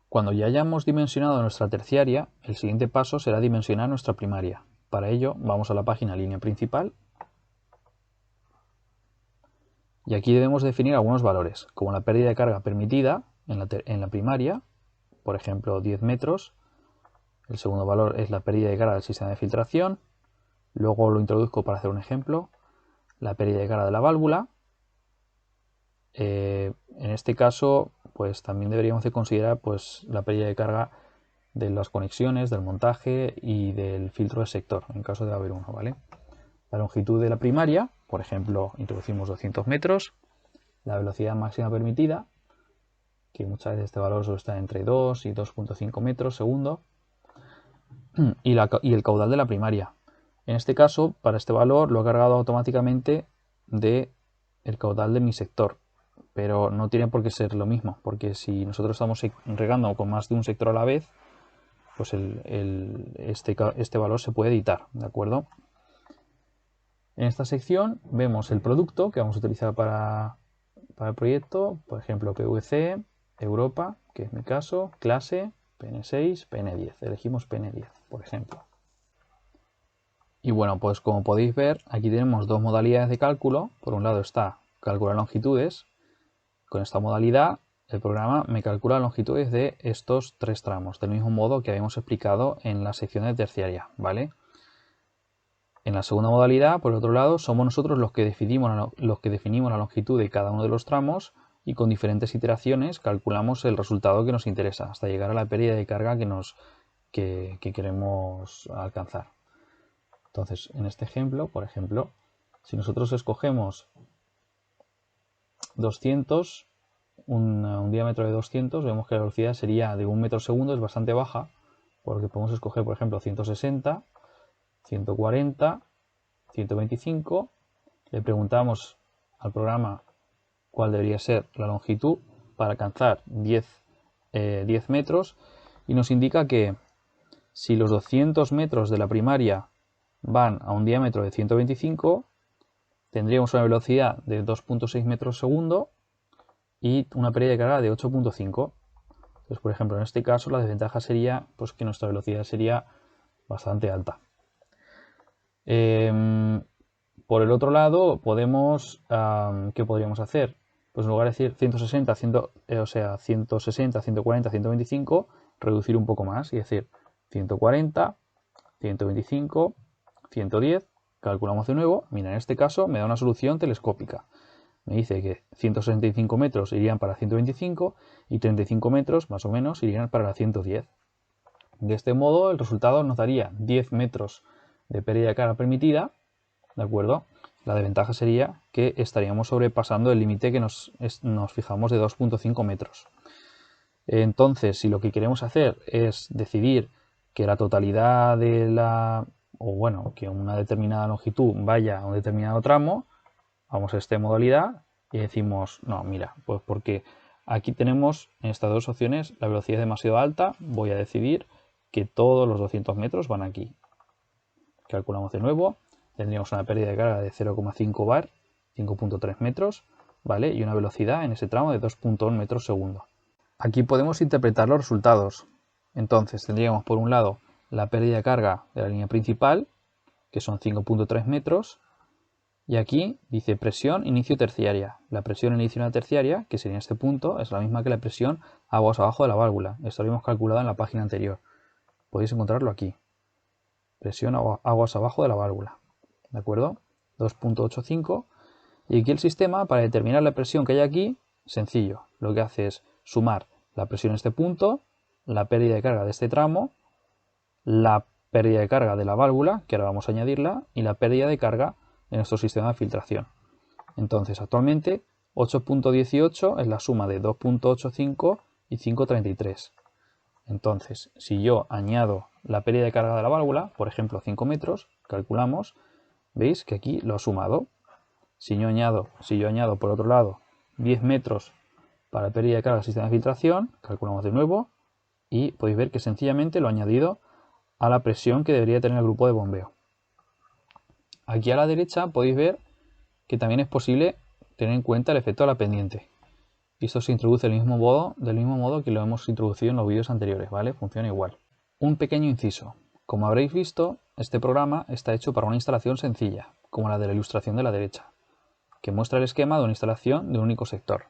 Cuando ya hayamos dimensionado nuestra terciaria, el siguiente paso será dimensionar nuestra primaria. Para ello, vamos a la página línea principal y aquí debemos definir algunos valores, como la pérdida de carga permitida en la primaria, por ejemplo 10 metros. El segundo valor es la pérdida de carga del sistema de filtración. Luego lo introduzco para hacer un ejemplo. La pérdida de carga de la válvula. En este caso, pues también deberíamos de considerar pues, la pérdida de carga de las conexiones, del montaje y del filtro de sector, en caso de haber uno, ¿vale? La longitud de la primaria, por ejemplo, introducimos 200 metros. La velocidad máxima permitida, que muchas veces este valor suele estar entre 2 y 2.5 metros segundo. Y el caudal de la primaria. En este caso, para este valor lo he cargado automáticamente de el caudal de mi sector, pero no tiene por qué ser lo mismo, porque si nosotros estamos regando con más de un sector a la vez, pues este valor se puede editar, ¿de acuerdo? En esta sección vemos el producto que vamos a utilizar para el proyecto, por ejemplo PVC, Europa, que es mi caso, clase, PN6, PN10. Elegimos PN10, por ejemplo. Y bueno, pues como podéis ver, aquí tenemos dos modalidades de cálculo. Por un lado está calcular longitudes. Con esta modalidad, el programa me calcula longitudes de estos tres tramos, del mismo modo que habíamos explicado en la sección de terciaria, ¿vale? En la segunda modalidad, por otro lado, somos nosotros los que definimos la longitud de cada uno de los tramos y con diferentes iteraciones calculamos el resultado que nos interesa hasta llegar a la pérdida de carga que queremos alcanzar. Entonces, en este ejemplo, por ejemplo, si nosotros escogemos 200, un diámetro de 200, vemos que la velocidad sería de 1 metro segundo, es bastante baja, porque podemos escoger, por ejemplo, 160, 140, 125. Le preguntamos al programa cuál debería ser la longitud para alcanzar 10 metros y nos indica que si los 200 metros de la primaria van a un diámetro de 125, tendríamos una velocidad de 2.6 metros segundo y una pérdida de carga de 8.5. Entonces, por ejemplo, en este caso la desventaja sería pues, que nuestra velocidad sería bastante alta. Por el otro lado, ¿qué podríamos hacer? Pues en lugar de decir 160, 160, 140, 125, reducir un poco más y decir 140, 125, 110, calculamos de nuevo. Mira, en este caso me da una solución telescópica. Me dice que 165 metros irían para 125 y 35 metros más o menos irían para la 110. De este modo el resultado nos daría 10 metros de pérdida de carga permitida, ¿de acuerdo? La desventaja sería que estaríamos sobrepasando el límite que nos fijamos de 2.5 metros. Entonces, si lo que queremos hacer es decidir que la totalidad que una determinada longitud vaya a un determinado tramo, vamos a esta modalidad y decimos, no, mira, pues porque aquí tenemos en estas dos opciones la velocidad es demasiado alta, voy a decidir que todos los 200 metros van aquí. Calculamos de nuevo, tendríamos una pérdida de carga de 0,5 bar, 5.3 metros, ¿vale? Y una velocidad en ese tramo de 2.1 metros segundo. Aquí podemos interpretar los resultados. Entonces tendríamos por un lado la pérdida de carga de la línea principal, que son 5.3 metros, y aquí dice presión inicio terciaria. La presión inicio una terciaria, que sería en este punto, es la misma que la presión aguas abajo de la válvula. Esto lo hemos calculado en la página anterior. Podéis encontrarlo aquí. Presión aguas abajo de la válvula. ¿De acuerdo? 2.85. Y aquí el sistema, para determinar la presión que hay aquí, sencillo. Lo que hace es sumar la presión en este punto, la pérdida de carga de este tramo, la pérdida de carga de la válvula, que ahora vamos a añadirla, y la pérdida de carga de nuestro sistema de filtración. Entonces, actualmente 8.18 es la suma de 2.85 y 5.33. Entonces, si yo añado la pérdida de carga de la válvula, por ejemplo 5 metros, calculamos, veis que aquí lo ha sumado. Si yo añado por otro lado 10 metros para pérdida de carga del sistema de filtración, calculamos de nuevo y podéis ver que sencillamente lo he añadido a la presión que debería tener el grupo de bombeo. Aquí a la derecha podéis ver que también es posible tener en cuenta el efecto de la pendiente. y esto se introduce del mismo modo que lo hemos introducido en los vídeos anteriores, ¿vale? Funciona igual. Un pequeño inciso. Como habréis visto, este programa está hecho para una instalación sencilla, como la de la ilustración de la derecha, que muestra el esquema de una instalación de un único sector.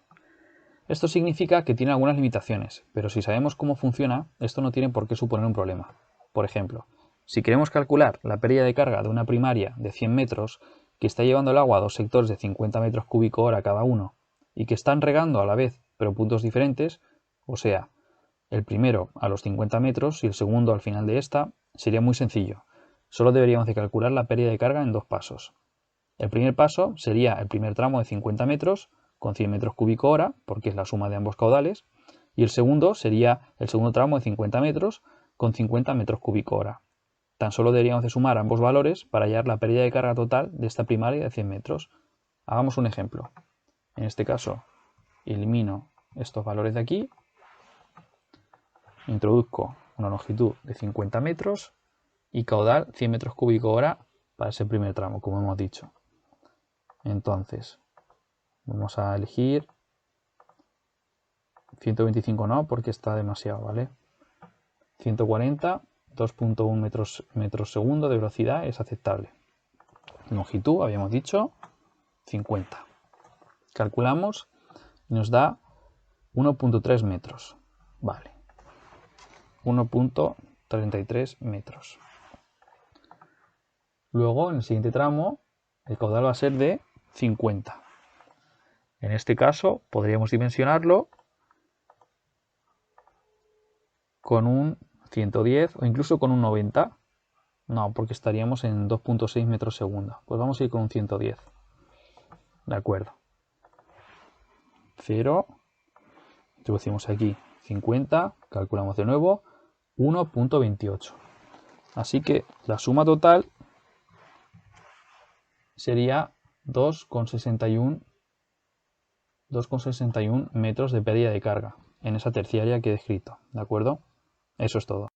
Esto significa que tiene algunas limitaciones, pero si sabemos cómo funciona, esto no tiene por qué suponer un problema. Por ejemplo, si queremos calcular la pérdida de carga de una primaria de 100 metros que está llevando el agua a dos sectores de 50 metros cúbicos hora cada uno y que están regando a la vez pero puntos diferentes, o sea, el primero a los 50 metros y el segundo al final de esta, sería muy sencillo. Solo deberíamos de calcular la pérdida de carga en dos pasos. El primer paso sería el primer tramo de 50 metros con 100 metros cúbicos hora, porque es la suma de ambos caudales, y el segundo sería el segundo tramo de 50 metros con 50 metros cúbicos hora. Tan solo deberíamos de sumar ambos valores para hallar la pérdida de carga total de esta primaria de 100 metros. Hagamos un ejemplo. En este caso, elimino estos valores de aquí, introduzco una longitud de 50 metros y caudal 100 metros cúbicos hora para ese primer tramo, como hemos dicho. Entonces, vamos a elegir 125 no, porque está demasiado, ¿vale? 140, 2.1 metros segundo de velocidad es aceptable. Longitud, habíamos dicho, 50. Calculamos y nos da 1.3 metros. Vale. 1.33 metros. Luego, en el siguiente tramo, el caudal va a ser de 50. En este caso, podríamos dimensionarlo con un 110 o incluso con un 90. No, porque estaríamos en 2.6 metros segundo. Pues vamos a ir con un 110. De acuerdo. 0. Introducimos aquí 50. Calculamos de nuevo 1.28. Así que la suma total sería 2,61 metros de pérdida de carga en esa terciaria que he descrito. ¿De acuerdo? Eso es todo.